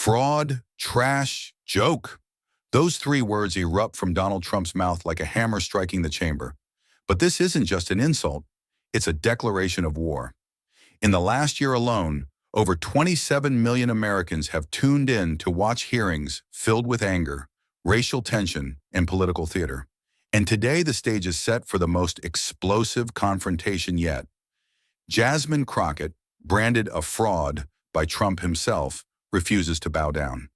Fraud, trash, joke. Those three words erupt from Donald Trump's mouth like a hammer striking the chamber. But this isn't just an insult, it's a declaration of war. In the last year alone, over 27 million Americans have tuned in to watch hearings filled with anger, racial tension, and political theater. And today the stage is set for the most explosive confrontation yet. Jasmine Crockett, branded a fraud by Trump himself, refuses to bow down.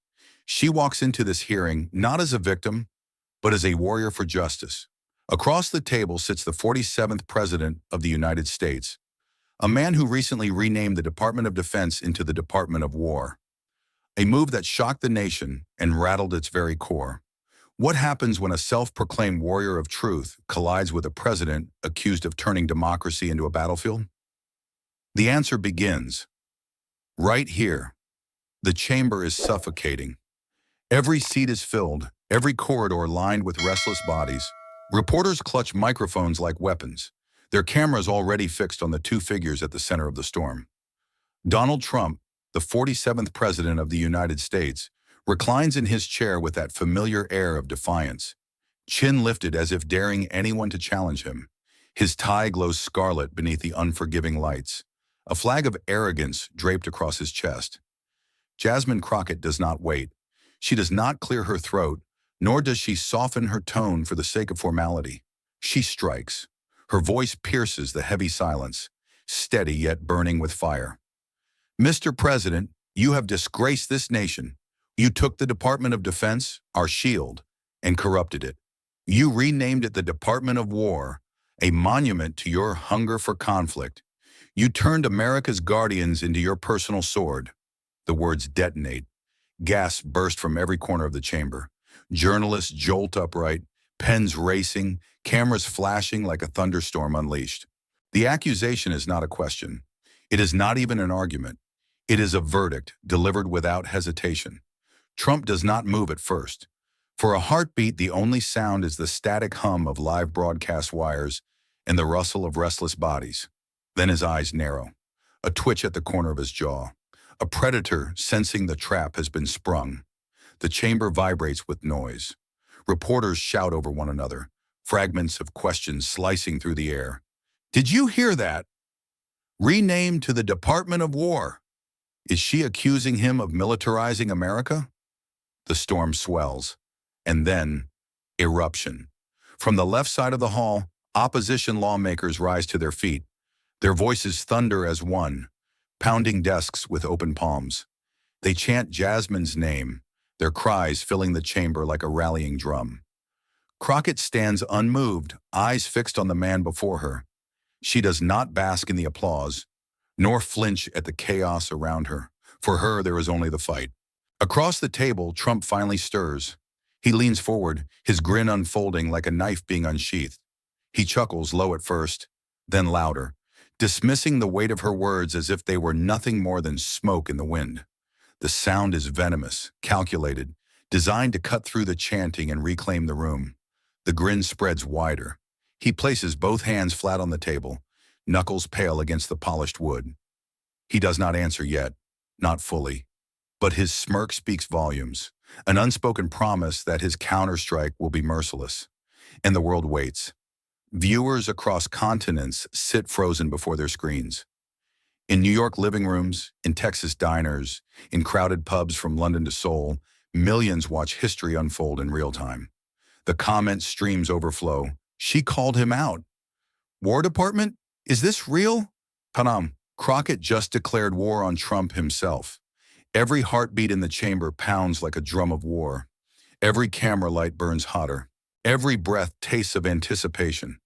She walks into this hearing not as a victim, but as a warrior for justice. Across the table sits the 47th President of the United States, a man who recently renamed the Department of Defense into the Department of War, a move that shocked the nation and rattled its very core. What happens when a self-proclaimed warrior of truth collides with a president accused of turning democracy into a battlefield? The answer begins right here. The chamber is suffocating. Every seat is filled, every corridor lined with restless bodies. Reporters clutch microphones like weapons, their cameras already fixed on the two figures at the center of the storm. Donald Trump, the 47th President of the United States, reclines in his chair with that familiar air of defiance, chin lifted as if daring anyone to challenge him. His tie glows scarlet beneath the unforgiving lights, a flag of arrogance draped across his chest. Jasmine Crockett does not wait. She does not clear her throat, nor does she soften her tone for the sake of formality. She strikes. Her voice pierces the heavy silence, steady yet burning with fire. Mr. President, you have disgraced this nation. You took the Department of Defense, our shield, and corrupted it. You renamed it the Department of War, a monument to your hunger for conflict. You turned America's guardians into your personal sword. The words detonate. Gasps burst from every corner of the chamber. Journalists jolt upright, pens racing, cameras flashing like a thunderstorm unleashed. The accusation is not a question. It is not even an argument. It is a verdict delivered without hesitation. Trump does not move at first. For a heartbeat, the only sound is the static hum of live broadcast wires and the rustle of restless bodies. Then his eyes narrow, a twitch at the corner of his jaw. A predator sensing the trap has been sprung. The chamber vibrates with noise. Reporters shout over one another, fragments of questions slicing through the air. Did you hear that? Renamed to the Department of War. Is she accusing him of militarizing America? The storm swells, and then eruption. From the left side of the hall, opposition lawmakers rise to their feet. Their voices thunder as one, pounding desks with open palms. They chant Jasmine's name, their cries filling the chamber like a rallying drum. Crockett stands unmoved, eyes fixed on the man before her. She does not bask in the applause, nor flinch at the chaos around her. For her, there is only the fight. Across the table, Trump finally stirs. He leans forward, his grin unfolding like a knife being unsheathed. He chuckles low at first, then louder, dismissing the weight of her words as if they were nothing more than smoke in the wind. The sound is venomous, calculated, designed to cut through the chanting and reclaim the room. The grin spreads wider. He places both hands flat on the table, knuckles pale against the polished wood. He does not answer yet, not fully. But his smirk speaks volumes, an unspoken promise that his counterstrike will be merciless. And the world waits. Viewers across continents sit frozen before their screens. In New York living rooms, in Texas diners, in crowded pubs from London to Seoul, millions watch history unfold in real time. The comment streams overflow. She called him out. War Department? Is this real? Panam, Crockett just declared war on Trump himself. Every heartbeat in the chamber pounds like a drum of war. Every camera light burns hotter. Every breath tastes of anticipation.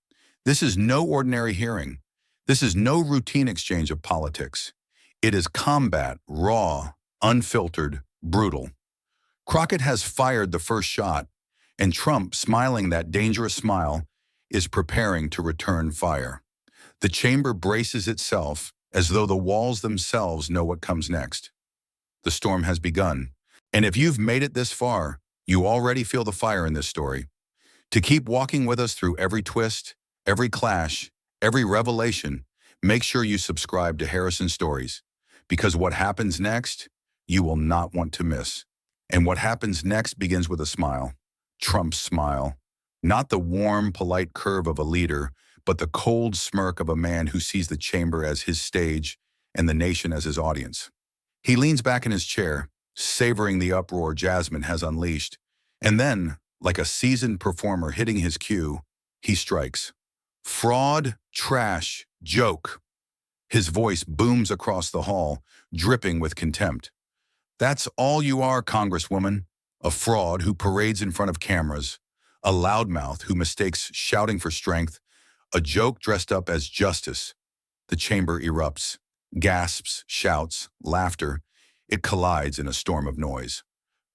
This is no ordinary hearing. This is no routine exchange of politics. It is combat, raw, unfiltered, brutal. Crockett has fired the first shot, and Trump, smiling that dangerous smile, is preparing to return fire. The chamber braces itself as though the walls themselves know what comes next. The storm has begun, and if you've made it this far, you already feel the fire in this story. To keep walking with us through every twist, every clash, every revelation, make sure you subscribe to Harrison Stories, because what happens next, you will not want to miss. And what happens next begins with a smile. Trump's smile. Not the warm, polite curve of a leader, but the cold smirk of a man who sees the chamber as his stage and the nation as his audience. He leans back in his chair, savoring the uproar Jasmine has unleashed, and then, like a seasoned performer hitting his cue, he strikes. Fraud, trash, joke. His voice booms across the hall, dripping with contempt. That's all you are, Congresswoman. A fraud who parades in front of cameras, a loudmouth who mistakes shouting for strength, a joke dressed up as justice. The chamber erupts. Gasps, shouts, laughter. It collides in a storm of noise.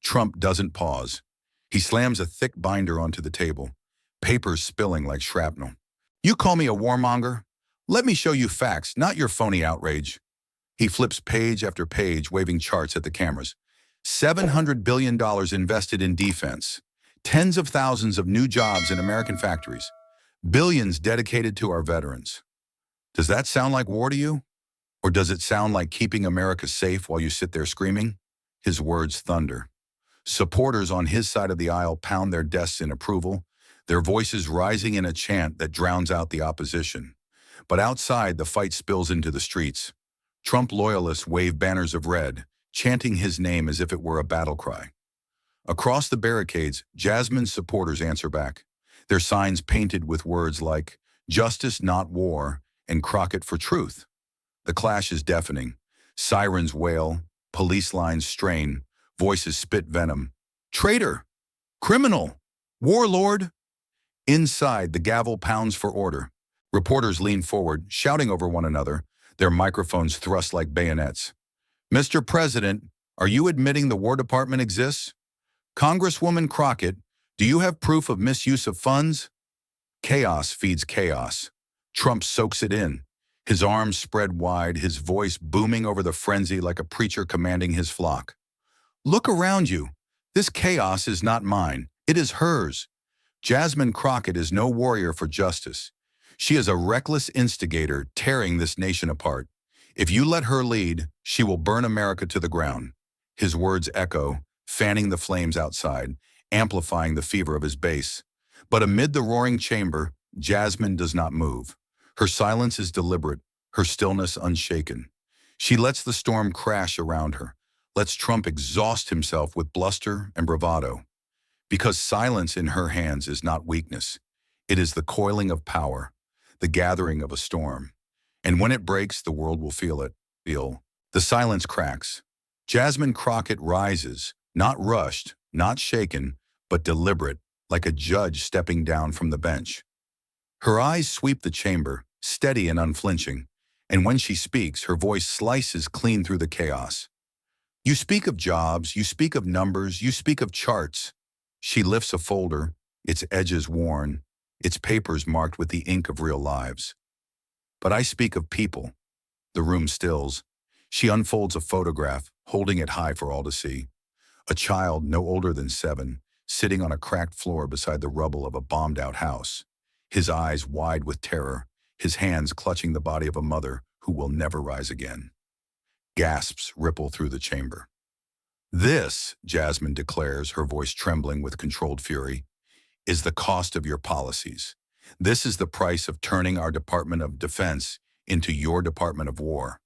Trump doesn't pause. He slams a thick binder onto the table, papers spilling like shrapnel. You call me a warmonger? Let me show you facts, not your phony outrage. He flips page after page, waving charts at the cameras. $700 billion invested in defense. Tens of thousands of new jobs in American factories. Billions dedicated to our veterans. Does that sound like war to you? Or does it sound like keeping America safe while you sit there screaming? His words thunder. Supporters on his side of the aisle pound their desks in approval, their voices rising in a chant that drowns out the opposition. But outside, the fight spills into the streets. Trump loyalists wave banners of red, chanting his name as if it were a battle cry. Across the barricades, Jasmine's supporters answer back, their signs painted with words like, "Justice, not war," and "Crockett for truth." The clash is deafening. Sirens wail, police lines strain, voices spit venom. Traitor! Criminal! Warlord! Inside, the gavel pounds for order. Reporters lean forward, shouting over one another, their microphones thrust like bayonets. Mr. President, are you admitting the War Department exists? Congresswoman Crockett, do you have proof of misuse of funds? Chaos feeds chaos. Trump soaks it in, his arms spread wide, his voice booming over the frenzy like a preacher commanding his flock. Look around you. This chaos is not mine. It is hers. Jasmine Crockett is no warrior for justice. She is a reckless instigator tearing this nation apart. If you let her lead, she will burn America to the ground. His words echo, fanning the flames outside, amplifying the fever of his base. But amid the roaring chamber, Jasmine does not move. Her silence is deliberate, her stillness unshaken. She lets the storm crash around her, lets Trump exhaust himself with bluster and bravado. Because silence in her hands is not weakness. It is the coiling of power, the gathering of a storm. And when it breaks, the world will feel it. The silence cracks. Jasmine Crockett rises, not rushed, not shaken, but deliberate, like a judge stepping down from the bench. Her eyes sweep the chamber, steady and unflinching, and when she speaks, her voice slices clean through the chaos. You speak of jobs, you speak of numbers, you speak of charts. She lifts a folder, its edges worn, its papers marked with the ink of real lives. But I speak of people. The room stills. She unfolds a photograph, holding it high for all to see. A child no older than 7, sitting on a cracked floor beside the rubble of a bombed-out house. His eyes wide with terror, his hands clutching the body of a mother who will never rise again. Gasps ripple through the chamber. This, Jasmine declares, her voice trembling with controlled fury, is the cost of your policies. This is the price of turning our Department of Defense into your Department of War.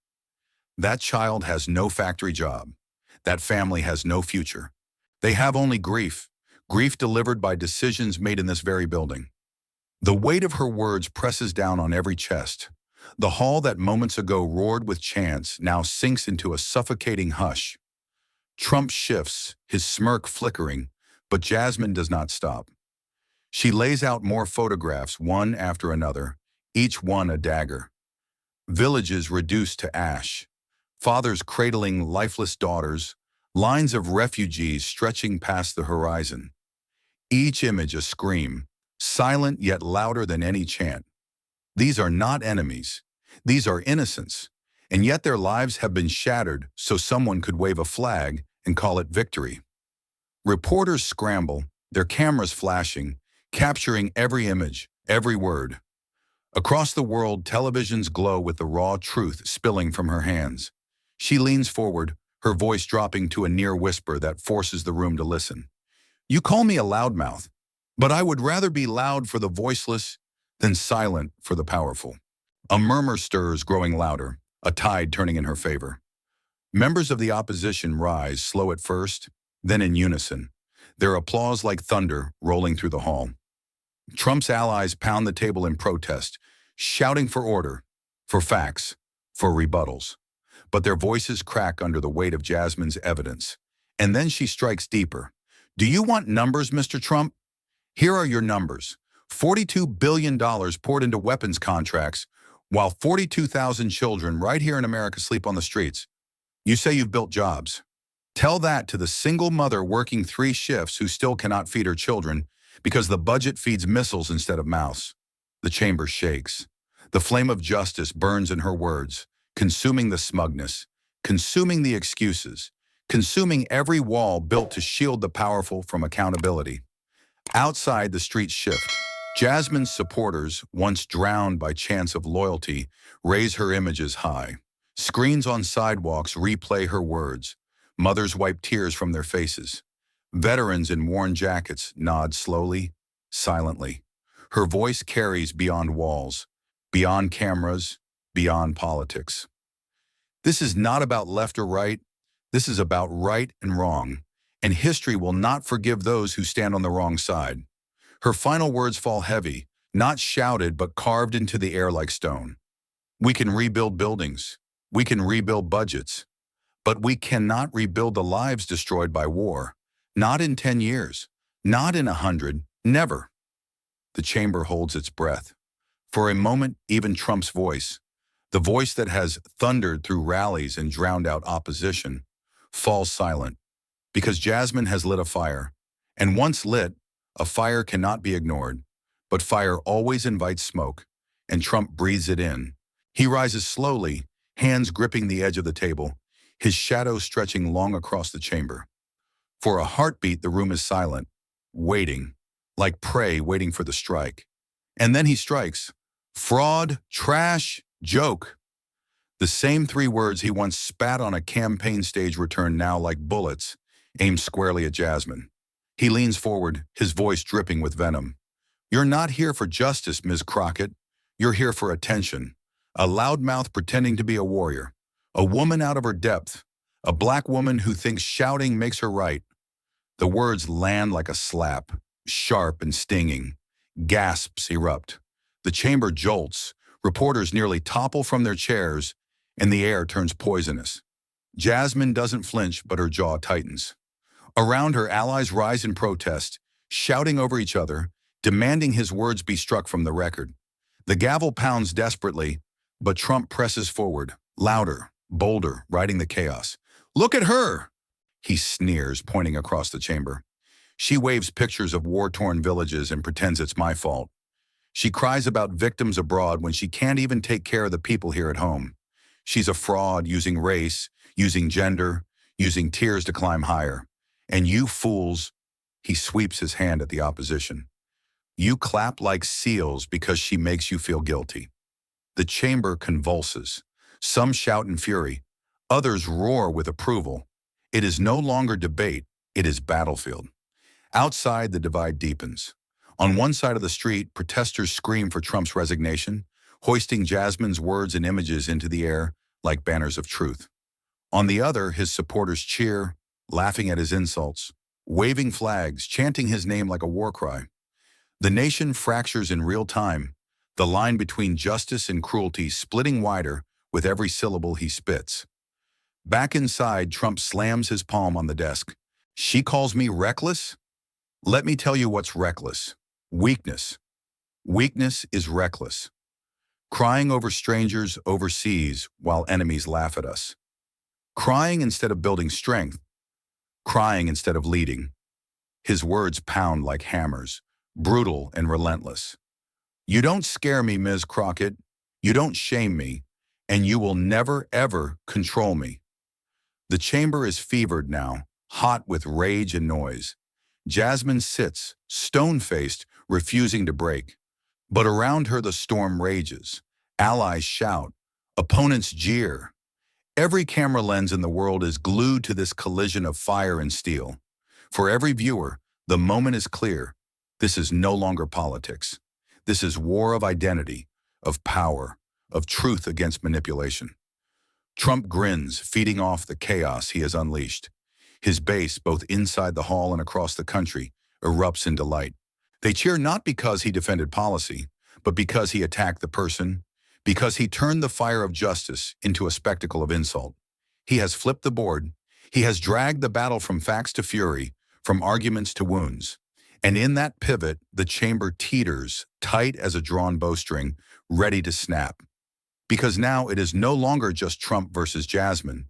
That child has no factory job. That family has no future. They have only grief, grief delivered by decisions made in this very building. The weight of her words presses down on every chest. The hall that moments ago roared with chants now sinks into a suffocating hush. Trump shifts, his smirk flickering, but Jasmine does not stop. She lays out more photographs, one after another, each one a dagger. Villages reduced to ash, fathers cradling lifeless daughters, lines of refugees stretching past the horizon. Each image a scream, silent yet louder than any chant. These are not enemies. These are innocents, and yet their lives have been shattered so someone could wave a flag and call it victory. Reporters scramble, their cameras flashing, capturing every image, every word. Across the world, televisions glow with the raw truth spilling from her hands. She leans forward, her voice dropping to a near whisper that forces the room to listen. You call me a loudmouth, but I would rather be loud for the voiceless than silent for the powerful. A murmur stirs, growing louder, a tide turning in her favor. Members of the opposition rise, slow at first, then in unison, their applause like thunder rolling through the hall. Trump's allies pound the table in protest, shouting for order, for facts, for rebuttals. But their voices crack under the weight of Jasmine's evidence. And then she strikes deeper. Do you want numbers, Mr. Trump? Here are your numbers. $42 billion poured into weapons contracts, while 42,000 children right here in America sleep on the streets. You say you've built jobs. Tell that to the single mother working 3 shifts who still cannot feed her children because the budget feeds missiles instead of mouths. The chamber shakes. The flame of justice burns in her words, consuming the smugness, consuming the excuses, consuming every wall built to shield the powerful from accountability. Outside, the streets shift. Jasmine's supporters, once drowned by chants of loyalty, raise her images high. Screens on sidewalks replay her words. Mothers wipe tears from their faces. Veterans in worn jackets nod slowly, silently. Her voice carries beyond walls, beyond cameras, beyond politics. This is not about left or right. This is about right and wrong. And history will not forgive those who stand on the wrong side. Her final words fall heavy, not shouted but carved into the air like stone. We can rebuild buildings. We can rebuild budgets. But we cannot rebuild the lives destroyed by war. Not in 10 years. Not in 100. Never. The chamber holds its breath. For a moment, even Trump's voice, the voice that has thundered through rallies and drowned out opposition, falls silent. Because Jasmine has lit a fire. And once lit, a fire cannot be ignored. But fire always invites smoke, and Trump breathes it in. He rises slowly, hands gripping the edge of the table, his shadow stretching long across the chamber. For a heartbeat, the room is silent, waiting, like prey waiting for the strike. And then he strikes. Fraud, trash, joke. The same 3 words he once spat on a campaign stage return now like bullets, aimed squarely at Jasmine. He leans forward, his voice dripping with venom. You're not here for justice, Ms. Crockett. You're here for attention. A loudmouth pretending to be a warrior. A woman out of her depth. A black woman who thinks shouting makes her right. The words land like a slap, sharp and stinging. Gasps erupt. The chamber jolts. Reporters nearly topple from their chairs, and the air turns poisonous. Jasmine doesn't flinch, but her jaw tightens. Around her, allies rise in protest, shouting over each other, demanding his words be struck from the record. The gavel pounds desperately, but Trump presses forward, louder, bolder, riding the chaos. Look at her! He sneers, pointing across the chamber. She waves pictures of war-torn villages and pretends it's my fault. She cries about victims abroad when she can't even take care of the people here at home. She's a fraud, using race, using gender, using tears to climb higher. And you fools, he sweeps his hand at the opposition. You clap like seals because she makes you feel guilty. The chamber convulses. Some shout in fury. Others roar with approval. It is no longer debate, it is battlefield. Outside, the divide deepens. On one side of the street, protesters scream for Trump's resignation, hoisting Jasmine's words and images into the air like banners of truth. On the other, his supporters cheer, laughing at his insults, waving flags, chanting his name like a war cry. The nation fractures in real time, the line between justice and cruelty splitting wider with every syllable he spits. Back inside, Trump slams his palm on the desk. She calls me reckless? Let me tell you what's reckless. Weakness. Weakness is reckless. Crying over strangers overseas while enemies laugh at us. Crying instead of building strength. Crying instead of leading. His words pound like hammers, brutal and relentless. You don't scare me, Ms. Crockett. You don't shame me. And you will never, ever control me. The chamber is fevered now, hot with rage and noise. Jasmine sits, stone-faced, refusing to break. But around her the storm rages. Allies shout. Opponents jeer. Every camera lens in the world is glued to this collision of fire and steel. For every viewer, the moment is clear. This is no longer politics. This is war of identity, of power, of truth against manipulation. Trump grins, feeding off the chaos he has unleashed. His base, both inside the hall and across the country, erupts in delight. They cheer not because he defended policy, but because he attacked the person, because he turned the fire of justice into a spectacle of insult. He has flipped the board. He has dragged the battle from facts to fury, from arguments to wounds. And in that pivot, the chamber teeters, tight as a drawn bowstring, ready to snap. Because now it is no longer just Trump versus Jasmine.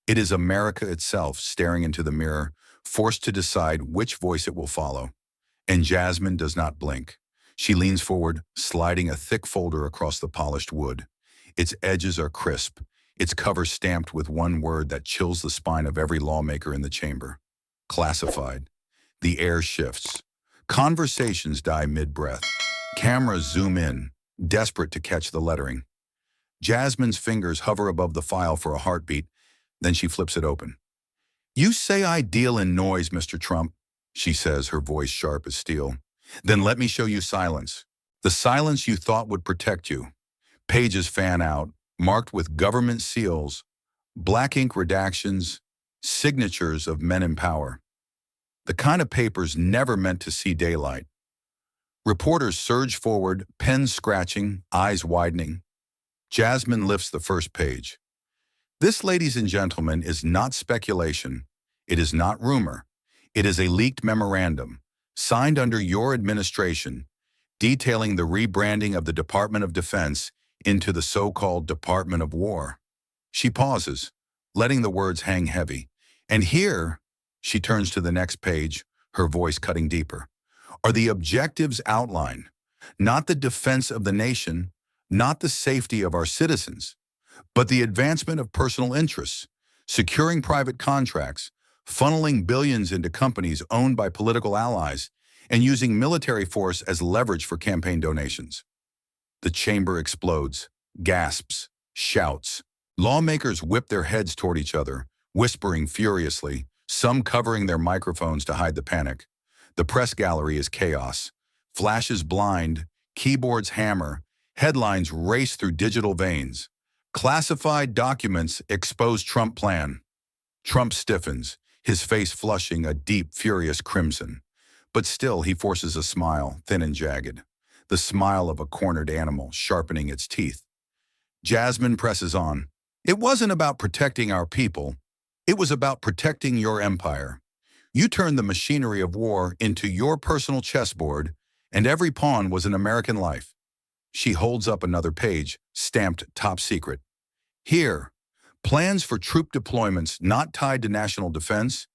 It is America itself staring into the mirror, forced to decide which voice it will follow. And Jasmine does not blink. She leans forward, sliding a thick folder across the polished wood. Its edges are crisp, its cover stamped with one word that chills the spine of every lawmaker in the chamber. Classified. The air shifts. Conversations die mid-breath. Cameras zoom in, desperate to catch the lettering. Jasmine's fingers hover above the file for a heartbeat, then she flips it open. "You say I deal in noise, Mr. Trump," she says, her voice sharp as steel. "Then let me show you silence. The silence you thought would protect you." Pages fan out, marked with government seals, black ink redactions, signatures of men in power. The kind of papers never meant to see daylight. Reporters surge forward, pens scratching, eyes widening. Jasmine lifts the first page. This, ladies and gentlemen, is not speculation. It is not rumor. It is a leaked memorandum, signed under your administration, detailing the rebranding of the Department of Defense into the so-called Department of War. She pauses, letting the words hang heavy. And here, she turns to the next page, her voice cutting deeper, are the objectives outlined, not the defense of the nation, not the safety of our citizens, but the advancement of personal interests, securing private contracts, funneling billions into companies owned by political allies, and using military force as leverage for campaign donations. The chamber explodes, gasps, shouts. Lawmakers whip their heads toward each other, whispering furiously, some covering their microphones to hide the panic. The press gallery is chaos. Flashes blind, keyboards hammer, headlines race through digital veins. Classified documents expose Trump plan. Trump stiffens, his face flushing a deep, furious crimson. But still he forces a smile, thin and jagged. The smile of a cornered animal, sharpening its teeth. Jasmine presses on. "It wasn't about protecting our people. It was about protecting your empire. You turned the machinery of war into your personal chessboard, and every pawn was an American life." She holds up another page, stamped top secret. Here, plans for troop deployments not tied to national defense,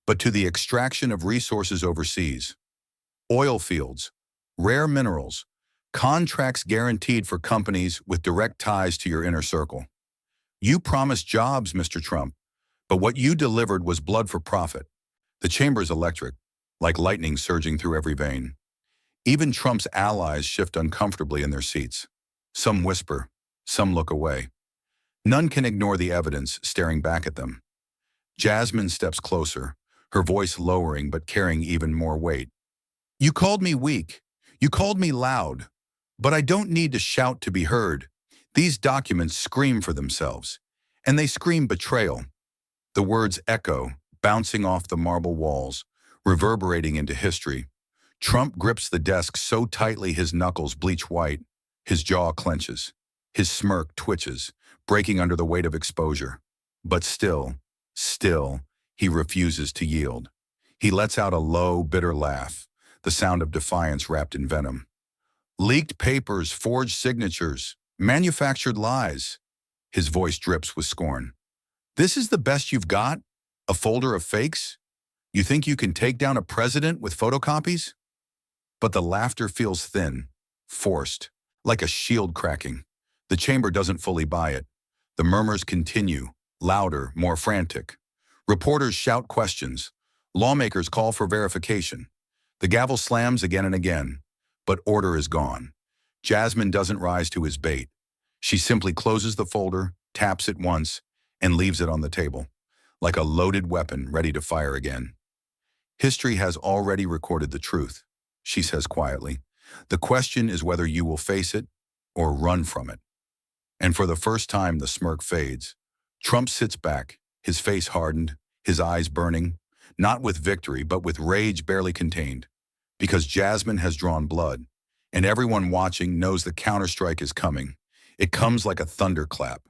but to the extraction of resources overseas. Oil fields, rare minerals, contracts guaranteed for companies with direct ties to your inner circle. You promised jobs, Mr. Trump, but what you delivered was blood for profit. The chamber's electric, like lightning surging through every vein. Even Trump's allies shift uncomfortably in their seats. Some whisper, some look away. None can ignore the evidence staring back at them. Jasmine steps closer, her voice lowering but carrying even more weight. "You called me weak. You called me loud. But I don't need to shout to be heard. These documents scream for themselves. And they scream betrayal." The words echo, bouncing off the marble walls, reverberating into history. Trump grips the desk so tightly his knuckles bleach white. His jaw clenches. His smirk twitches, breaking under the weight of exposure. But still, he refuses to yield. He lets out a low, bitter laugh, the sound of defiance wrapped in venom. "Leaked papers, forged signatures, manufactured lies." His voice drips with scorn. "This is the best you've got? A folder of fakes? You think you can take down a president with photocopies?" But the laughter feels thin, forced, like a shield cracking. The chamber doesn't fully buy it. The murmurs continue, louder, more frantic. Reporters shout questions. Lawmakers call for verification. The gavel slams again and again, but order is gone. Jasmine doesn't rise to his bait. She simply closes the folder, taps it once, and leaves it on the table, like a loaded weapon ready to fire again. History has already recorded the truth, she says quietly. The question is whether you will face it or run from it. And for the first time, the smirk fades. Trump sits back, his face hardened, his eyes burning, not with victory, but with rage barely contained. Because Jasmine has drawn blood, and everyone watching knows the counterstrike is coming. It comes like a thunderclap.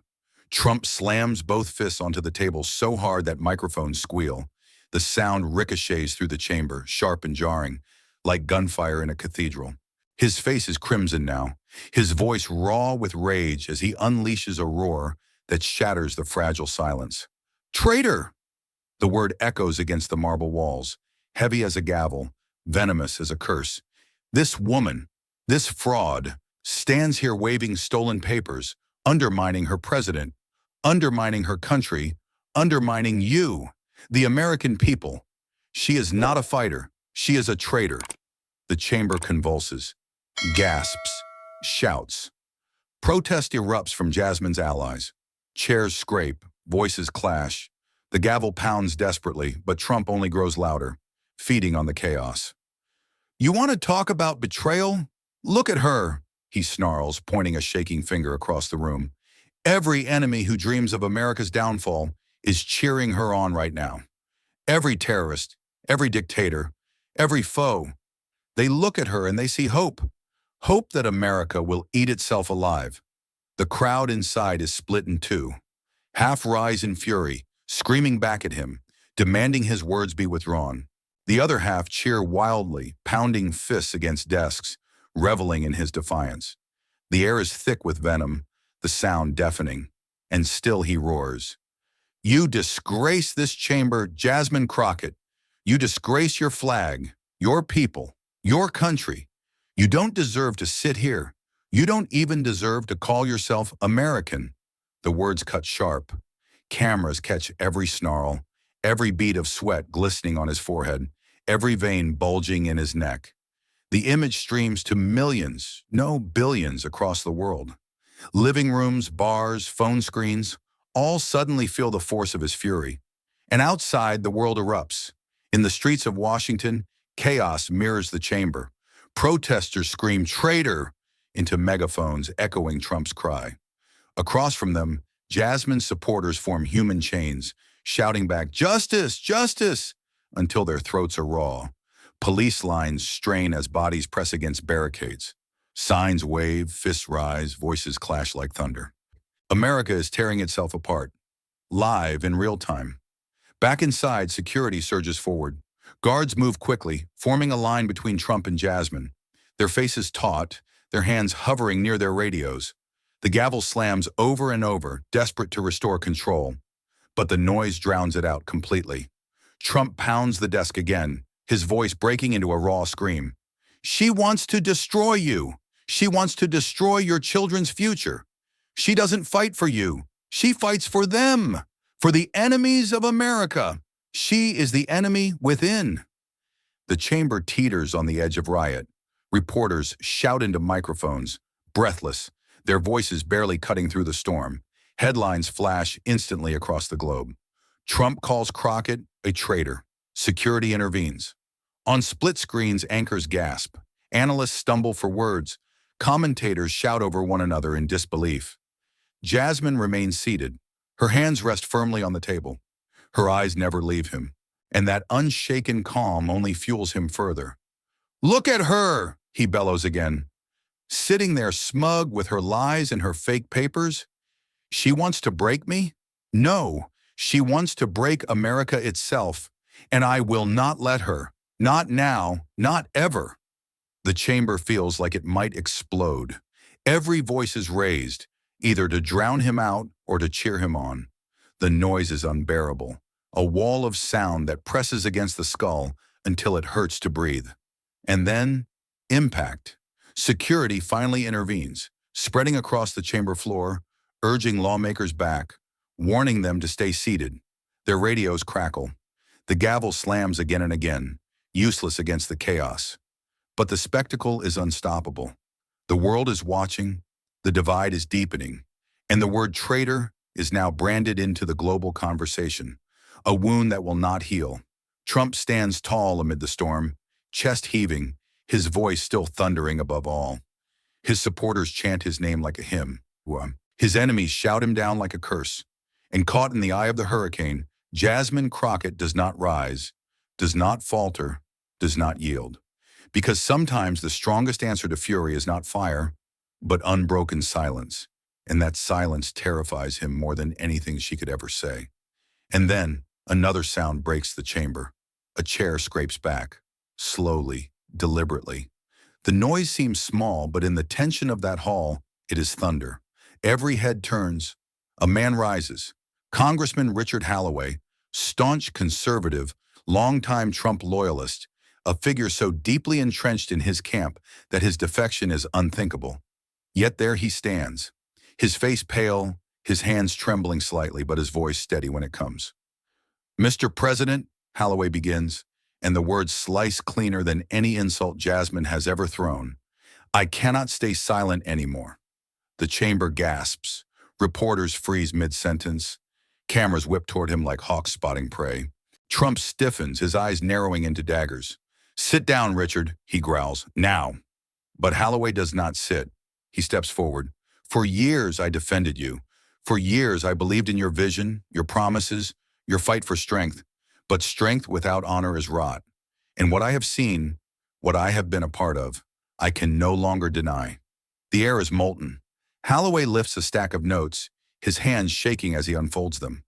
Trump slams both fists onto the table so hard that microphones squeal. The sound ricochets through the chamber, sharp and jarring, like gunfire in a cathedral. His face is crimson now, his voice raw with rage as he unleashes a roar that shatters the fragile silence. Traitor! The word echoes against the marble walls, heavy as a gavel, venomous as a curse. This woman, this fraud, stands here waving stolen papers, undermining her president, undermining her country, undermining you, the American people. She is not a fighter. She is a traitor. The chamber convulses, gasps, shouts. Protest erupts from Jasmine's allies. Chairs scrape, voices clash. The gavel pounds desperately, but Trump only grows louder, feeding on the chaos. You want to talk about betrayal? Look at her, he snarls, pointing a shaking finger across the room. Every enemy who dreams of America's downfall is cheering her on right now. Every terrorist, every dictator, every foe. They look at her and they see hope. Hope that America will eat itself alive. The crowd inside is split in two. Half rise in fury, screaming back at him, demanding his words be withdrawn. The other half cheer wildly, pounding fists against desks, reveling in his defiance. The air is thick with venom, the sound deafening, and still he roars. You disgrace this chamber, Jasmine Crockett. You disgrace your flag, your people, your country. You don't deserve to sit here. You don't even deserve to call yourself American. The words cut sharp. Cameras catch every snarl, every bead of sweat glistening on his forehead, every vein bulging in his neck. The image streams to millions, no billions across the world. Living rooms, bars, phone screens, all suddenly feel the force of his fury. And outside, the world erupts. In the streets of Washington, chaos mirrors the chamber. Protesters scream, "Traitor!" into megaphones echoing Trump's cry. Across from them, Jasmine's supporters form human chains, shouting back, "Justice! Justice!" until their throats are raw. Police lines strain as bodies press against barricades. Signs wave, fists rise, voices clash like thunder. America is tearing itself apart, live in real time. Back inside, security surges forward. Guards move quickly, forming a line between Trump and Jasmine. Their faces taut, their hands hovering near their radios. The gavel slams over and over, desperate to restore control. But the noise drowns it out completely. Trump pounds the desk again, his voice breaking into a raw scream. She wants to destroy you. She wants to destroy your children's future. She doesn't fight for you. She fights for them, for the enemies of America. She is the enemy within. The chamber teeters on the edge of riot. Reporters shout into microphones, breathless, their voices barely cutting through the storm. Headlines flash instantly across the globe. Trump calls Crockett a traitor. Security intervenes. On split screens, anchors gasp. Analysts stumble for words. Commentators shout over one another in disbelief. Jasmine remains seated. Her hands rest firmly on the table. Her eyes never leave him, and that unshaken calm only fuels him further. Look at her, he bellows again. Sitting there smug with her lies and her fake papers. She wants to break me? No, she wants to break America itself, and I will not let her. Not now, not ever. The chamber feels like it might explode. Every voice is raised, either to drown him out or to cheer him on. The noise is unbearable, a wall of sound that presses against the skull until it hurts to breathe. And then, impact. Security finally intervenes, spreading across the chamber floor, urging lawmakers back, warning them to stay seated. Their radios crackle. The gavel slams again and again, useless against the chaos. But the spectacle is unstoppable. The world is watching, the divide is deepening, and the word traitor is now branded into the global conversation, a wound that will not heal. Trump stands tall amid the storm, chest heaving, his voice still thundering above all. His supporters chant his name like a hymn. His enemies shout him down like a curse. And caught in the eye of the hurricane, Jasmine Crockett does not rise, does not falter, does not yield. Because sometimes the strongest answer to fury is not fire, but unbroken silence. And that silence terrifies him more than anything she could ever say. And then another sound breaks the chamber. A chair scrapes back, slowly, deliberately. The noise seems small, but in the tension of that hall, it is thunder. Every head turns. A man rises. Congressman Richard Holloway, staunch conservative, longtime Trump loyalist, a figure so deeply entrenched in his camp that his defection is unthinkable. Yet there he stands, his face pale, his hands trembling slightly, but his voice steady when it comes. "Mr. President," Holloway begins, and the words slice cleaner than any insult Jasmine has ever thrown, "I cannot stay silent anymore." The chamber gasps. Reporters freeze mid-sentence. Cameras whip toward him like hawks spotting prey. Trump stiffens, his eyes narrowing into daggers. "Sit down, Richard," he growls, "now." But Holloway does not sit. He steps forward. "For years I defended you. For years I believed in your vision, your promises, your fight for strength. But strength without honor is rot. And what I have seen, what I have been a part of, I can no longer deny." The air is molten. Holloway lifts a stack of notes, his hands shaking as he unfolds them.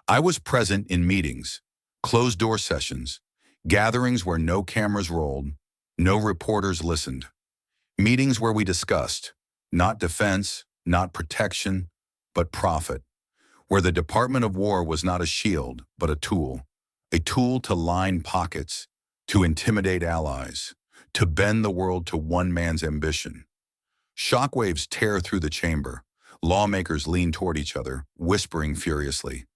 "I was present in meetings, closed-door sessions, gatherings where no cameras rolled, no reporters listened. Meetings where we discussed, not defense, not protection, but profit. Where the Department of War was not a shield, but a tool to line pockets, to intimidate allies, to bend the world to one man's ambition." Shockwaves tear through the chamber. Lawmakers lean toward each other, whispering furiously.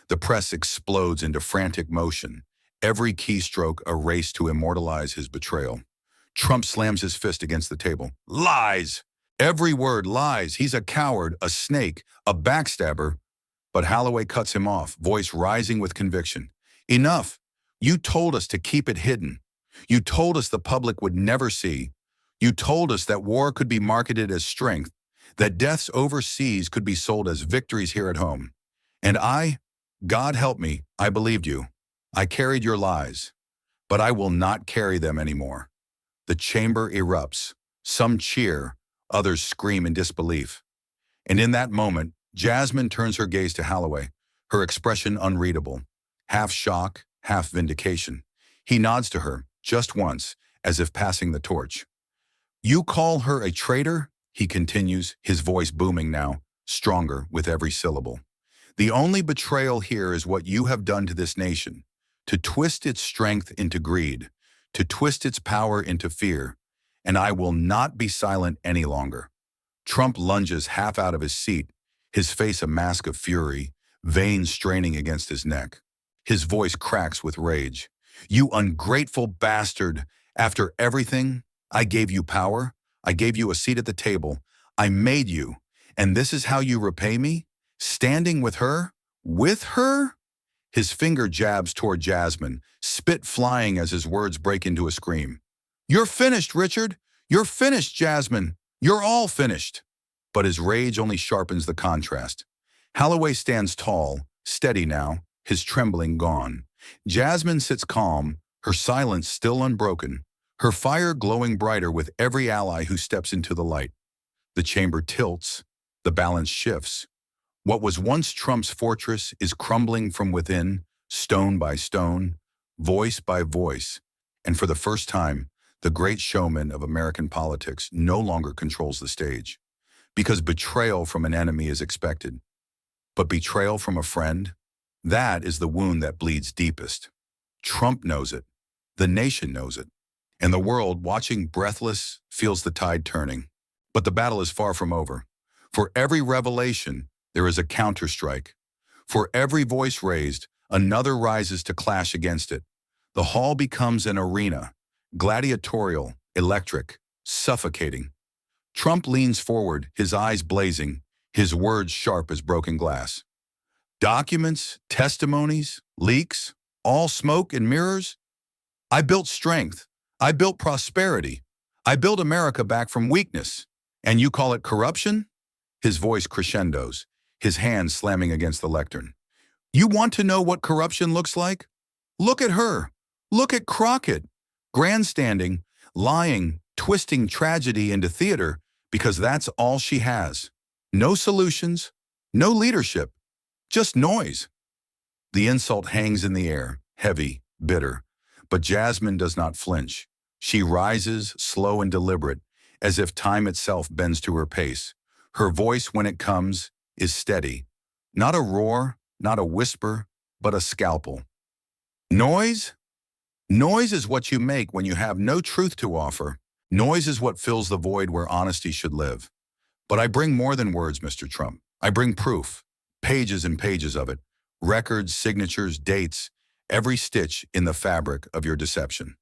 The press explodes into frantic motion, every keystroke a race to immortalize his betrayal. Trump slams his fist against the table. "Lies! Every word lies. He's a coward, a snake, a backstabber." But Holloway cuts him off, voice rising with conviction. "Enough! You told us to keep it hidden. You told us the public would never see. You told us that war could be marketed as strength, that deaths overseas could be sold as victories here at home. And I, God help me, I believed you. I carried your lies. But I will not carry them anymore." The chamber erupts. Some cheer, others scream in disbelief. And in that moment, Jasmine turns her gaze to Holloway, her expression unreadable, half shock, half vindication. He nods to her, just once, as if passing the torch. "You call her a traitor?" he continues, his voice booming now, stronger with every syllable. "The only betrayal here is what you have done to this nation, to twist its strength into greed, to twist its power into fear, and I will not be silent any longer." Trump lunges half out of his seat, his face a mask of fury, veins straining against his neck. His voice cracks with rage. "You ungrateful bastard! After everything, I gave you power, I gave you a seat at the table, I made you, and this is how you repay me? Standing with her? With her?" His finger jabs toward Jasmine, spit flying as his words break into a scream. "You're finished, Richard! You're finished, Jasmine! You're all finished!" But his rage only sharpens the contrast. Holloway stands tall, steady now, his trembling gone. Jasmine sits calm, her silence still unbroken, her fire glowing brighter with every ally who steps into the light. The chamber tilts, the balance shifts. What was once Trump's fortress is crumbling from within, stone by stone, voice by voice. And for the first time, the great showman of American politics no longer controls the stage. Because betrayal from an enemy is expected. But betrayal from a friend? That is the wound that bleeds deepest. Trump knows it. The nation knows it. And the world, watching breathless, feels the tide turning. But the battle is far from over. For every revelation, there is a counterstrike. For every voice raised, another rises to clash against it. The hall becomes an arena, gladiatorial, electric, suffocating. Trump leans forward, his eyes blazing, his words sharp as broken glass. Documents, testimonies, leaks, all smoke and mirrors. I built strength. I built prosperity. I built America back from weakness. And you call it corruption? His voice crescendos, his hands slamming against the lectern. You want to know what corruption looks like? Look at her. Look at Crockett. Grandstanding, lying, twisting tragedy into theater because that's all she has. No solutions, no leadership, just noise. The insult hangs in the air, heavy, bitter. But Jasmine does not flinch. She rises, slow and deliberate, as if time itself bends to her pace. Her voice, when it comes, is steady. Not a roar, not a whisper, but a scalpel. Noise? Noise is what you make when you have no truth to offer. Noise is what fills the void where honesty should live. But I bring more than words, Mr. Trump. I bring proof. Pages and pages of it. Records, signatures, dates, every stitch in the fabric of your deception.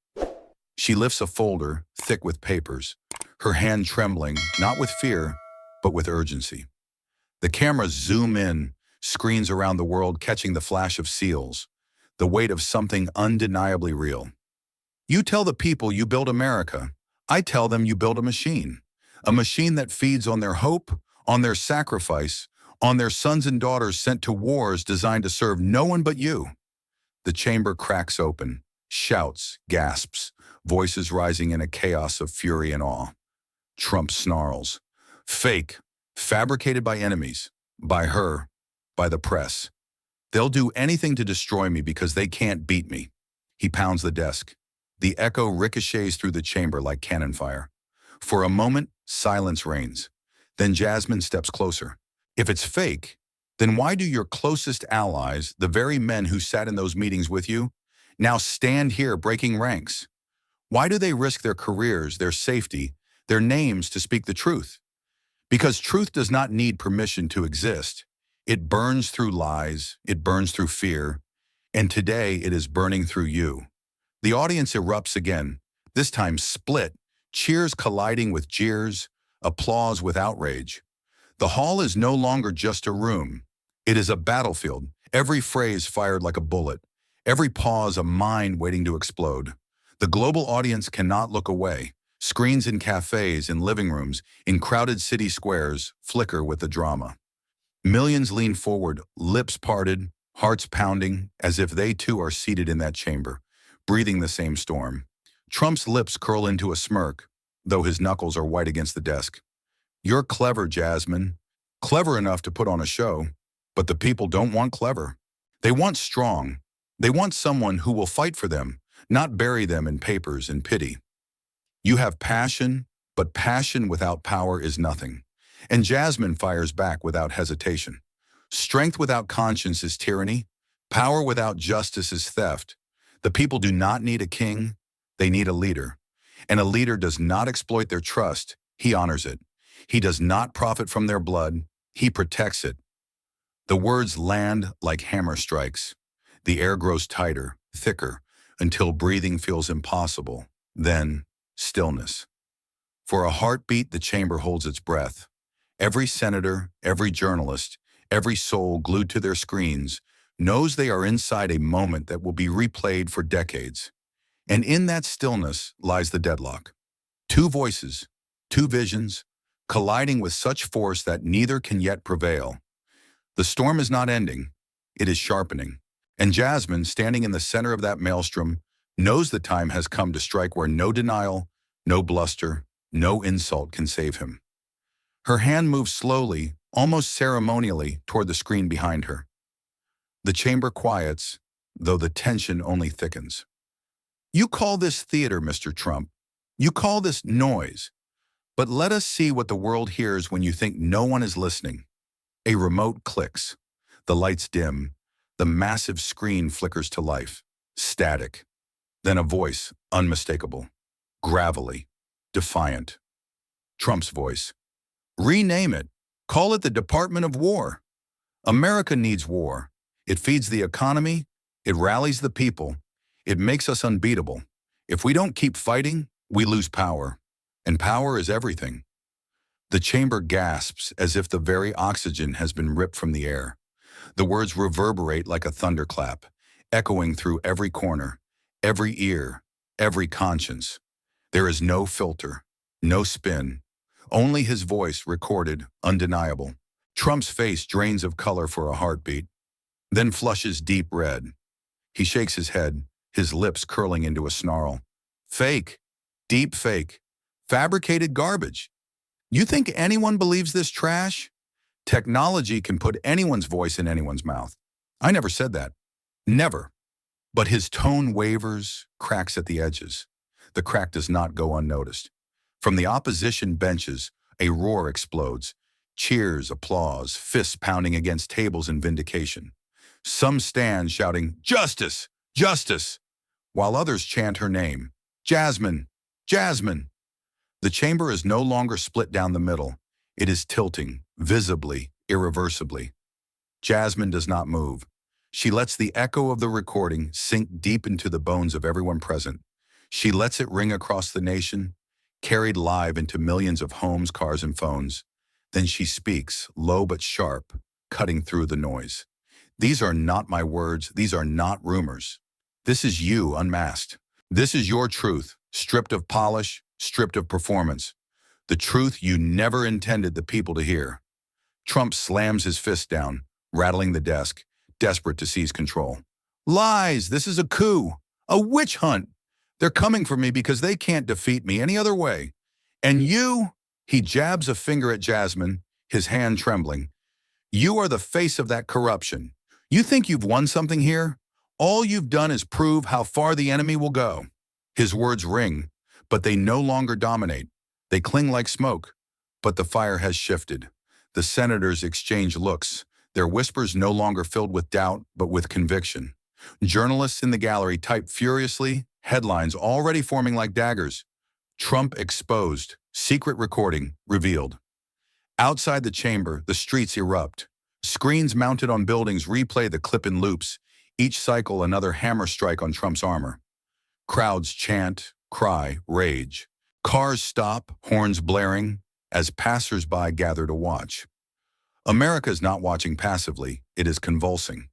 She lifts a folder, thick with papers, her hand trembling, not with fear, but with urgency. The cameras zoom in, screens around the world catching the flash of seals, the weight of something undeniably real. You tell the people you built America. I tell them you built a machine that feeds on their hope, on their sacrifice, on their sons and daughters sent to wars designed to serve no one but you. The chamber cracks open, shouts, gasps, voices rising in a chaos of fury and awe. Trump snarls. Fake, fabricated by enemies, by her, by the press. They'll do anything to destroy me because they can't beat me. He pounds the desk. The echo ricochets through the chamber like cannon fire. For a moment, silence reigns. Then Jasmine steps closer. If it's fake, then why do your closest allies, the very men who sat in those meetings with you, now stand here breaking ranks? Why do they risk their careers, their safety, their names to speak the truth? Because truth does not need permission to exist. It burns through lies, it burns through fear, and today it is burning through you. The audience erupts again, this time split, cheers colliding with jeers, applause with outrage. The hall is no longer just a room. It is a battlefield, every phrase fired like a bullet, every pause a mine waiting to explode. The global audience cannot look away. Screens in cafes, in living rooms, in crowded city squares flicker with the drama. Millions lean forward, lips parted, hearts pounding, as if they too are seated in that chamber, breathing the same storm. Trump's lips curl into a smirk, though his knuckles are white against the desk. You're clever, Jasmine. Clever enough to put on a show, but the people don't want clever. They want strong. They want someone who will fight for them, not bury them in papers and pity. You have passion, but passion without power is nothing. And Jasmine fires back without hesitation. Strength without conscience is tyranny. Power without justice is theft. The people do not need a king. They need a leader. And a leader does not exploit their trust. He honors it. He does not profit from their blood. He protects it. The words land like hammer strikes. The air grows tighter, thicker, until breathing feels impossible. Then, stillness. For a heartbeat, the chamber holds its breath. Every senator, every journalist, every soul glued to their screens knows they are inside a moment that will be replayed for decades. And in that stillness lies the deadlock. Two voices, two visions, colliding with such force that neither can yet prevail. The storm is not ending, it is sharpening. And Jasmine, standing in the center of that maelstrom, knows the time has come to strike where no denial, no bluster, no insult can save him. Her hand moves slowly, almost ceremonially, toward the screen behind her. The chamber quiets, though the tension only thickens. You call this theater, Mr. Trump. You call this noise. But let us see what the world hears when you think no one is listening. A remote clicks. The lights dim. The massive screen flickers to life. Static. Then a voice, unmistakable, gravelly, defiant. Trump's voice. Rename it. Call it the Department of War. America needs war. It feeds the economy. It rallies the people. It makes us unbeatable. If we don't keep fighting, we lose power. And power is everything. The chamber gasps as if the very oxygen has been ripped from the air. The words reverberate like a thunderclap, echoing through every corner, every ear, every conscience. There is no filter, no spin, only his voice recorded, undeniable. Trump's face drains of color for a heartbeat, then flushes deep red. He shakes his head, his lips curling into a snarl. Fake. Deep fake. Fabricated garbage. You think anyone believes this trash? Technology can put anyone's voice in anyone's mouth. I never said that. Never. But his tone wavers, cracks at the edges. The crack does not go unnoticed. From the opposition benches, a roar explodes. Cheers, applause, fists pounding against tables in vindication. Some stand shouting, "Justice! Justice!" while others chant her name, "Jasmine! Jasmine!" The chamber is no longer split down the middle. It is tilting, visibly, irreversibly. Jasmine does not move. She lets the echo of the recording sink deep into the bones of everyone present. She lets it ring across the nation, carried live into millions of homes, cars, and phones. Then she speaks, low but sharp, cutting through the noise. These are not my words. These are not rumors. This is you unmasked. This is your truth, stripped of polish, stripped of performance. The truth you never intended the people to hear. Trump slams his fist down, rattling the desk, desperate to seize control. Lies! This is a coup! A witch hunt! They're coming for me because they can't defeat me any other way. And you, he jabs a finger at Jasmine, his hand trembling. You are the face of that corruption. You think you've won something here? All you've done is prove how far the enemy will go. His words ring, but they no longer dominate. They cling like smoke, but the fire has shifted. The senators exchange looks, their whispers no longer filled with doubt, but with conviction. Journalists in the gallery type furiously, headlines already forming like daggers. Trump exposed, secret recording revealed. Outside the chamber, the streets erupt. Screens mounted on buildings replay the clip in loops, each cycle another hammer strike on Trump's armor. Crowds chant, cry, rage. Cars stop, horns blaring, as passers-by gather to watch. America is not watching passively, it is convulsing.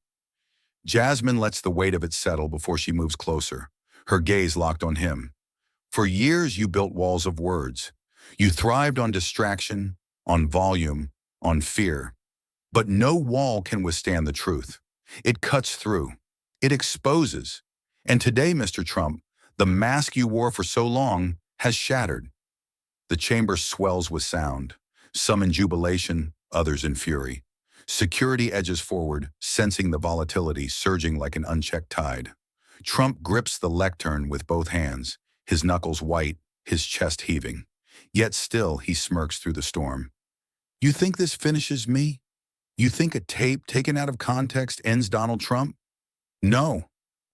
Jasmine lets the weight of it settle before she moves closer, her gaze locked on him. For years you built walls of words. You thrived on distraction, on volume, on fear. But no wall can withstand the truth. It cuts through. It exposes. And today, Mr. Trump, the mask you wore for so long has shattered. The chamber swells with sound, some in jubilation, others in fury. Security edges forward, sensing the volatility surging like an unchecked tide. Trump grips the lectern with both hands, his knuckles white, his chest heaving. Yet still he smirks through the storm. You think this finishes me? You think a tape taken out of context ends Donald Trump? No,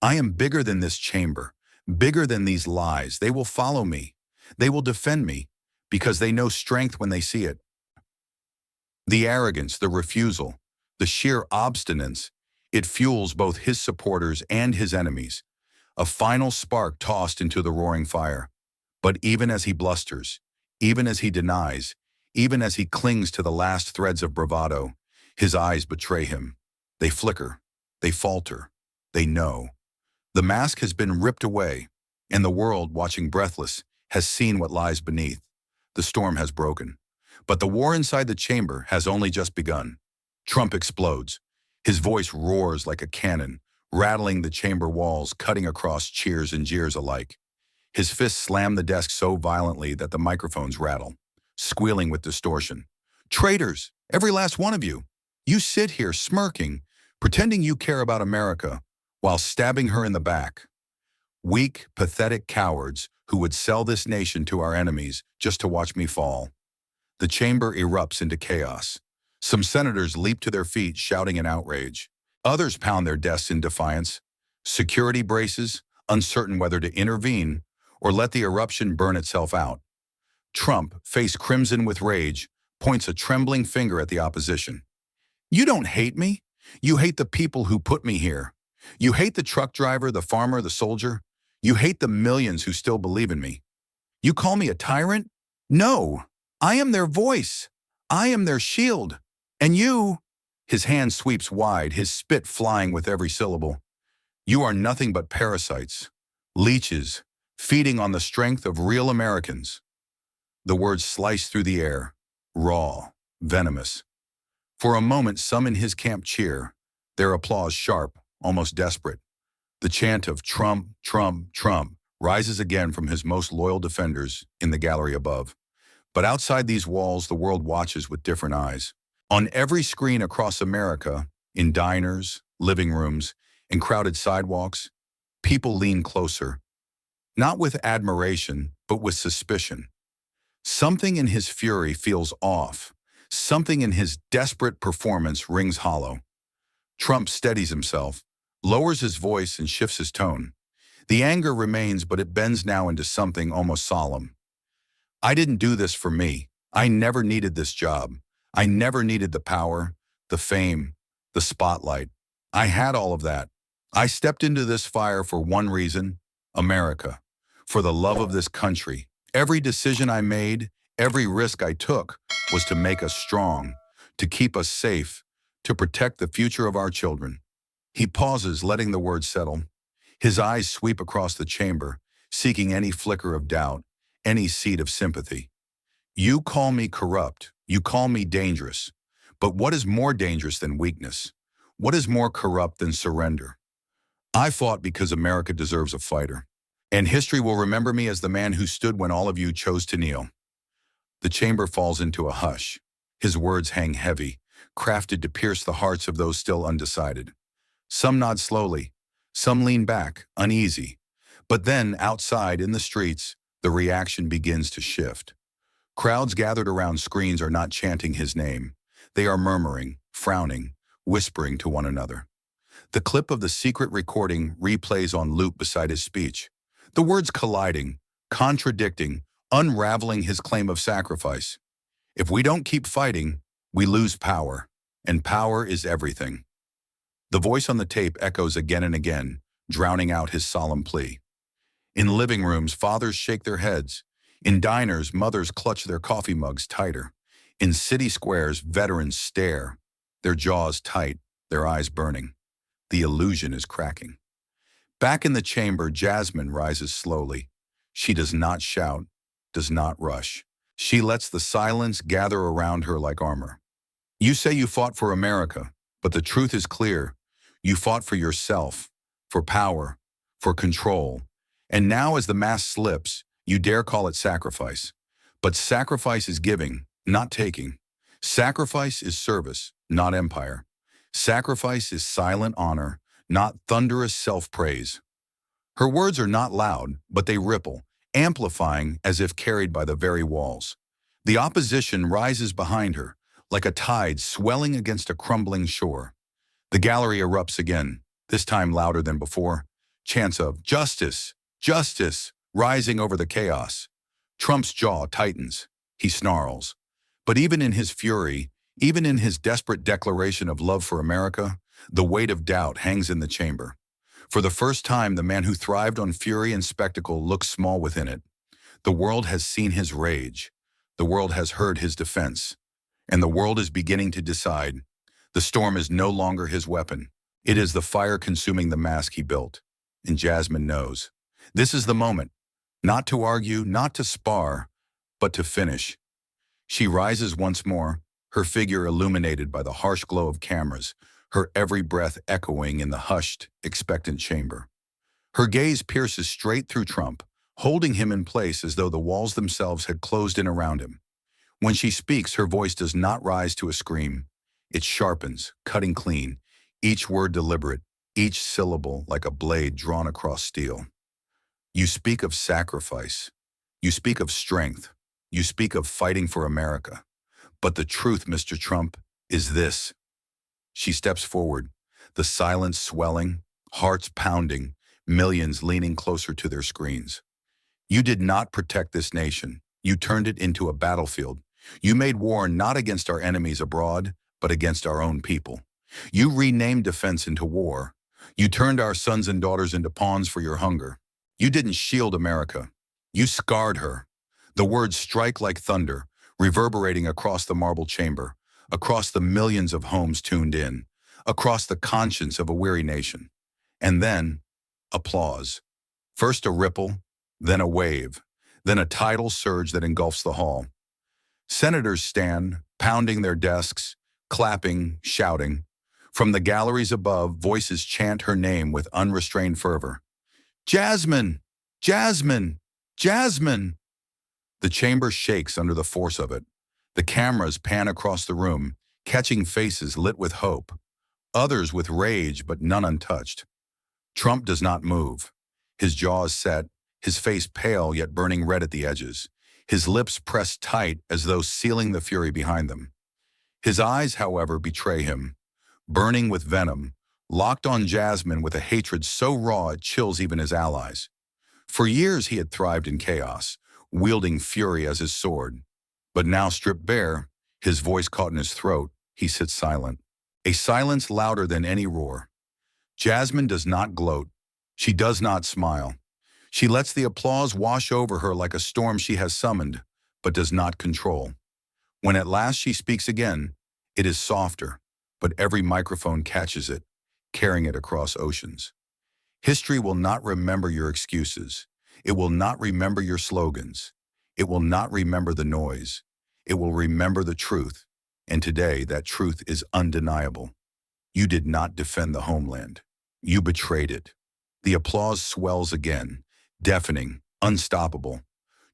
I am bigger than this chamber, bigger than these lies. They will follow me. They will defend me, because they know strength when they see it. The arrogance, the refusal, the sheer obstinance, it fuels both his supporters and his enemies. A final spark tossed into the roaring fire. But even as he blusters, even as he denies, even as he clings to the last threads of bravado, his eyes betray him. They flicker, they falter, they know. The mask has been ripped away, and the world, watching breathless, has seen what lies beneath. The storm has broken. But the war inside the chamber has only just begun. Trump explodes. His voice roars like a cannon, rattling the chamber walls, cutting across cheers and jeers alike. His fists slam the desk so violently that the microphones rattle, squealing with distortion. Traitors, every last one of you. You sit here smirking, pretending you care about America, while stabbing her in the back. Weak, pathetic cowards who would sell this nation to our enemies just to watch me fall. The chamber erupts into chaos. Some senators leap to their feet, shouting in outrage. Others pound their desks in defiance. Security braces, uncertain whether to intervene or let the eruption burn itself out. Trump, face crimson with rage, points a trembling finger at the opposition. You don't hate me. You hate the people who put me here. You hate the truck driver, the farmer, the soldier. You hate the millions who still believe in me. You call me a tyrant? No. I am their voice. I am their shield. And you, His hand sweeps wide, his spit flying with every syllable. You are nothing but parasites, leeches, feeding on the strength of real Americans. The words slice through the air, raw, venomous. For a moment, some in his camp cheer, their applause sharp, almost desperate. The chant of Trump, Trump, Trump rises again from his most loyal defenders in the gallery above. But outside these walls, the world watches with different eyes. On every screen across America, in diners, living rooms, and crowded sidewalks, people lean closer, not with admiration, but with suspicion. Something in his fury feels off. Something in his desperate performance rings hollow. Trump steadies himself, lowers his voice, and shifts his tone. The anger remains, but it bends now into something almost solemn. I didn't do this for me. I never needed this job. I never needed the power, the fame, the spotlight. I had all of that. I stepped into this fire for one reason: America. For the love of this country. Every decision I made, every risk I took was to make us strong, to keep us safe, to protect the future of our children. He pauses, letting the words settle. His eyes sweep across the chamber, seeking any flicker of doubt, any seed of sympathy. You call me corrupt, you call me dangerous, but what is more dangerous than weakness? What is more corrupt than surrender? I fought because America deserves a fighter, and history will remember me as the man who stood when all of you chose to kneel. The chamber falls into a hush. His words hang heavy, crafted to pierce the hearts of those still undecided. Some nod slowly, some lean back, uneasy. But then, outside, in the streets, the reaction begins to shift. Crowds gathered around screens are not chanting his name. They are murmuring, frowning, whispering to one another. The clip of the secret recording replays on loop beside his speech. The words colliding, contradicting, unraveling his claim of sacrifice. If we don't keep fighting, we lose power, and power is everything. The voice on the tape echoes again and again, drowning out his solemn plea. In living rooms, fathers shake their heads. In diners, mothers clutch their coffee mugs tighter. In city squares, veterans stare, their jaws tight, their eyes burning. The illusion is cracking. Back in the chamber, Jasmine rises slowly. She does not shout, does not rush. She lets the silence gather around her like armor. You say you fought for America, but the truth is clear. You fought for yourself, for power, for control. And now as the mask slips, you dare call it sacrifice. But sacrifice is giving, not taking. Sacrifice is service, not empire. Sacrifice is silent honor, not thunderous self-praise. Her words are not loud, but they ripple, amplifying as if carried by the very walls. The opposition rises behind her, like a tide swelling against a crumbling shore. The gallery erupts again, this time louder than before. Chants of "Justice! Justice!" rising over the chaos. Trump's jaw tightens. He snarls. But even in his fury, even in his desperate declaration of love for America, the weight of doubt hangs in the chamber. For the first time, the man who thrived on fury and spectacle looks small within it. The world has seen his rage. The world has heard his defense. And the world is beginning to decide. The storm is no longer his weapon. It is the fire consuming the mask he built. And Jasmine knows. This is the moment. Not to argue, not to spar, but to finish. She rises once more, her figure illuminated by the harsh glow of cameras, her every breath echoing in the hushed, expectant chamber. Her gaze pierces straight through Trump, holding him in place as though the walls themselves had closed in around him. When she speaks, her voice does not rise to a scream. It sharpens, cutting clean, each word deliberate, each syllable like a blade drawn across steel. You speak of sacrifice. You speak of strength. You speak of fighting for America. But the truth, Mr. Trump, is this. She steps forward, the silence swelling, hearts pounding, millions leaning closer to their screens. You did not protect this nation. You turned it into a battlefield. You made war not against our enemies abroad, but against our own people. You renamed defense into war. You turned our sons and daughters into pawns for your hunger. You didn't shield America. You scarred her. The words strike like thunder, reverberating across the marble chamber. across the millions of homes tuned in, across the conscience of a weary nation. And then, applause. First a ripple, then a wave, then a tidal surge that engulfs the hall. Senators stand, pounding their desks, clapping, shouting. From the galleries above, voices chant her name with unrestrained fervor. Jasmine! Jasmine! Jasmine! The chamber shakes under the force of it. The cameras pan across the room, catching faces lit with hope, others with rage but none untouched. Trump does not move. His jaws set, his face pale yet burning red at the edges, his lips pressed tight as though sealing the fury behind them. His eyes, however, betray him, burning with venom, locked on Jasmine with a hatred so raw it chills even his allies. For years he had thrived in chaos, wielding fury as his sword. But now stripped bare, his voice caught in his throat, he sits silent. A silence louder than any roar. Jasmine does not gloat. She does not smile. She lets the applause wash over her like a storm she has summoned, but does not control. When at last she speaks again, it is softer, but every microphone catches it, carrying it across oceans. History will not remember your excuses. It will not remember your slogans. It will not remember the noise. It will remember the truth. And today, that truth is undeniable. You did not defend the homeland. You betrayed it. The applause swells again, deafening, unstoppable.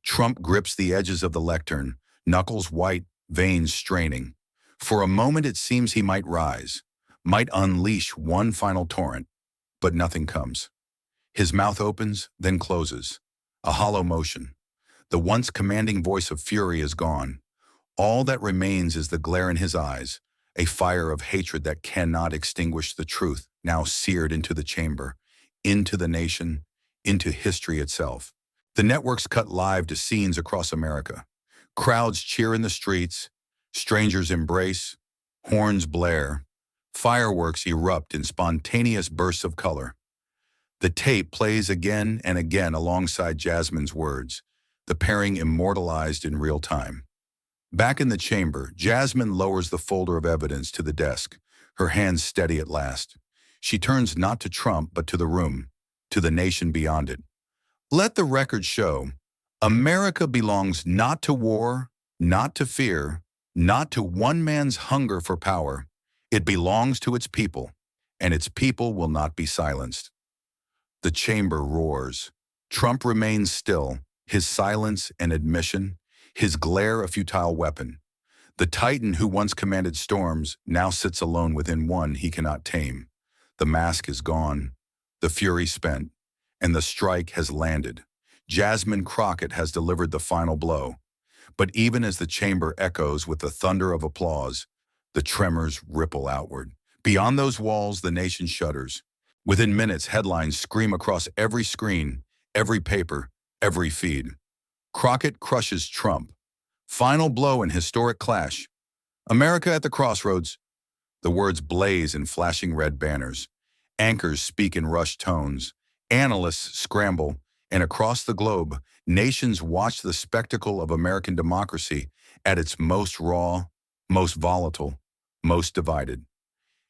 Trump grips the edges of the lectern, knuckles white, veins straining. For a moment it seems he might rise, might unleash one final torrent, but nothing comes. His mouth opens, then closes. A hollow motion. The once commanding voice of fury is gone. All that remains is the glare in his eyes, a fire of hatred that cannot extinguish the truth now seared into the chamber, into the nation, into history itself. The networks cut live to scenes across America. Crowds cheer in the streets, strangers embrace, horns blare, fireworks erupt in spontaneous bursts of color. The tape plays again and again alongside Jasmine's words, the pairing immortalized in real time. Back in the chamber, Jasmine lowers the folder of evidence to the desk, her hands steady at last. She turns not to Trump but to the room, to the nation beyond it. Let the record show, America belongs not to war, not to fear, not to one man's hunger for power. It belongs to its people, and its people will not be silenced. The chamber roars. Trump remains still, his silence an admission, his glare a futile weapon. The titan who once commanded storms now sits alone within one he cannot tame. The mask is gone, the fury spent, and the strike has landed. Jasmine Crockett has delivered the final blow. But even as the chamber echoes with the thunder of applause, the tremors ripple outward. Beyond those walls, the nation shudders. Within minutes, headlines scream across every screen, every paper, every feed. Crockett crushes Trump. Final blow in historic clash. America at the crossroads. The words blaze in flashing red banners. Anchors speak in rushed tones. Analysts scramble. And across the globe, nations watch the spectacle of American democracy at its most raw, most volatile, most divided.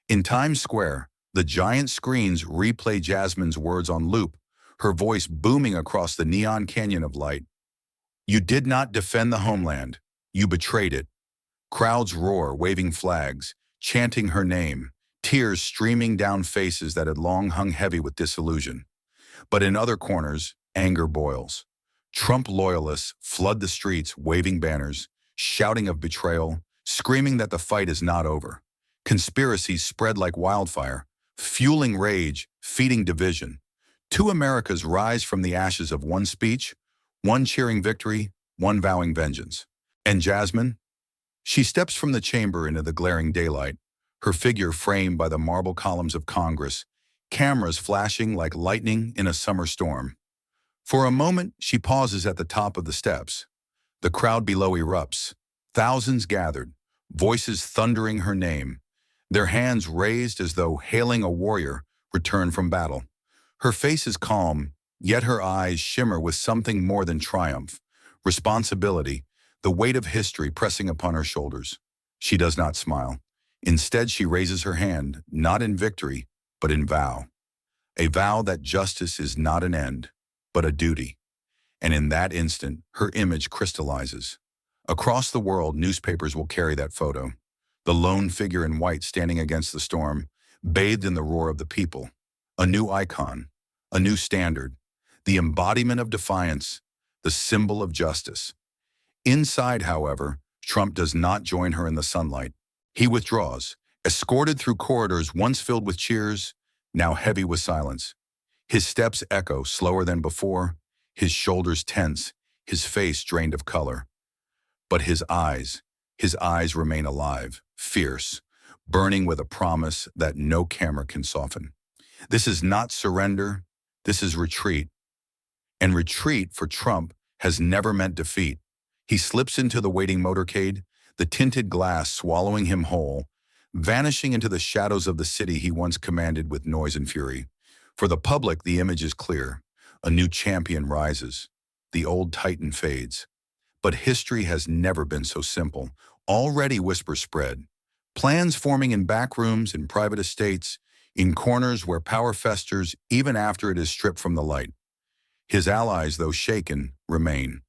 In Times Square, the giant screens replay Jasmine's words on loop, her voice booming across the neon canyon of light. You did not defend the homeland. You betrayed it. Crowds roar, waving flags, chanting her name, tears streaming down faces that had long hung heavy with disillusion. But in other corners, anger boils. Trump loyalists flood the streets waving banners, shouting of betrayal, screaming that the fight is not over. Conspiracies spread like wildfire, fueling rage, feeding division. Two Americas rise from the ashes of one speech, one cheering victory, one vowing vengeance. And Jasmine? She steps from the chamber into the glaring daylight, her figure framed by the marble columns of Congress, cameras flashing like lightning in a summer storm. For a moment, she pauses at the top of the steps. The crowd below erupts. Thousands gathered, voices thundering her name, their hands raised as though hailing a warrior returned from battle. Her face is calm, yet her eyes shimmer with something more than triumph, responsibility, the weight of history pressing upon her shoulders. She does not smile. Instead, she raises her hand, not in victory, but in vow. A vow that justice is not an end, but a duty. And in that instant, her image crystallizes. Across the world, newspapers will carry that photo. The lone figure in white standing against the storm, bathed in the roar of the people. A new icon, a new standard, the embodiment of defiance, the symbol of justice. Inside, however, Trump does not join her in the sunlight. He withdraws, escorted through corridors once filled with cheers, now heavy with silence. His steps echo slower than before, his shoulders tense, his face drained of color. But his eyes remain alive, fierce, burning with a promise that no camera can soften. This is not surrender, this is retreat. And retreat for Trump has never meant defeat. He slips into the waiting motorcade, the tinted glass swallowing him whole, vanishing into the shadows of the city he once commanded with noise and fury. For the public, the image is clear. A new champion rises. The old titan fades. But history has never been so simple. Already whispers spread. Plans forming in back rooms, in private estates, in corners where power festers even after it is stripped from the light. His allies, though shaken, remain.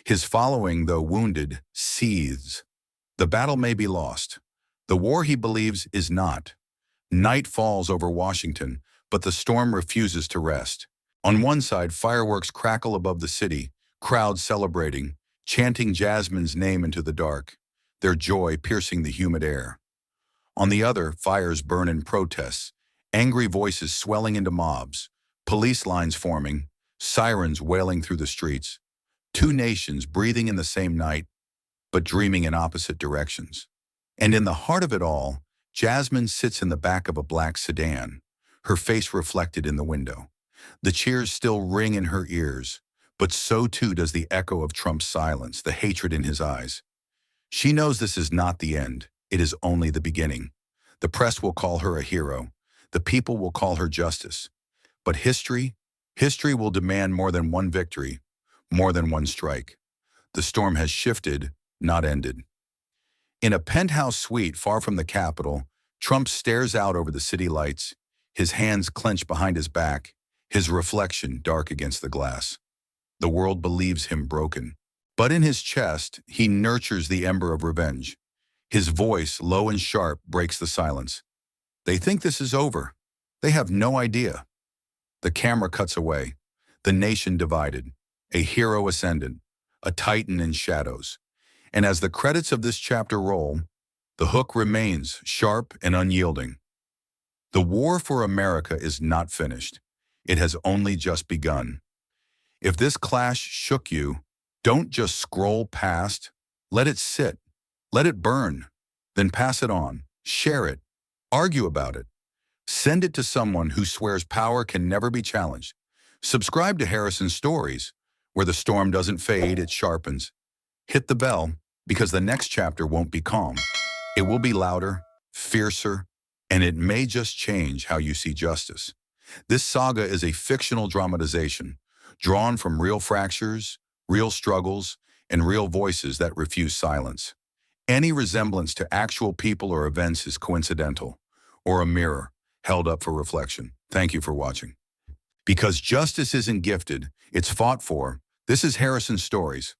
His following, though wounded, seethes. The battle may be lost. The war, he believes, is not. Night falls over Washington, but the storm refuses to rest. On one side, fireworks crackle above the city, crowds celebrating, chanting Jasmine's name into the dark, their joy piercing the humid air. On the other, fires burn in protests, angry voices swelling into mobs, police lines forming, sirens wailing through the streets. Two nations breathing in the same night, but dreaming in opposite directions. And in the heart of it all, Jasmine sits in the back of a black sedan, her face reflected in the window. The cheers still ring in her ears, but so too does the echo of Trump's silence, the hatred in his eyes. She knows this is not the end, it is only the beginning. The press will call her a hero, the people will call her justice. But history will demand more than one victory, more than one strike. The storm has shifted, not ended. In a penthouse suite far from the Capitol, Trump stares out over the city lights, his hands clenched behind his back, his reflection dark against the glass. The world believes him broken. But in his chest, he nurtures the ember of revenge. His voice, low and sharp, breaks the silence. They think this is over. They have no idea. The camera cuts away. The nation divided. A hero ascendant. A titan in shadows. And as the credits of this chapter roll, the hook remains sharp and unyielding. The war for America is not finished. It has only just begun. If this clash shook you, don't just scroll past. Let it sit. Let it burn. Then pass it on. Share it. Argue about it. Send it to someone who swears power can never be challenged. Subscribe to Harrison's Stories, where the storm doesn't fade, it sharpens. Hit the bell, because the next chapter won't be calm. It will be louder, fiercer, and it may just change how you see justice. This saga is a fictional dramatization, drawn from real fractures, real struggles, and real voices that refuse silence. Any resemblance to actual people or events is coincidental, or a mirror held up for reflection. Thank you for watching. Because justice isn't gifted, it's fought for. This is Harrison's Stories.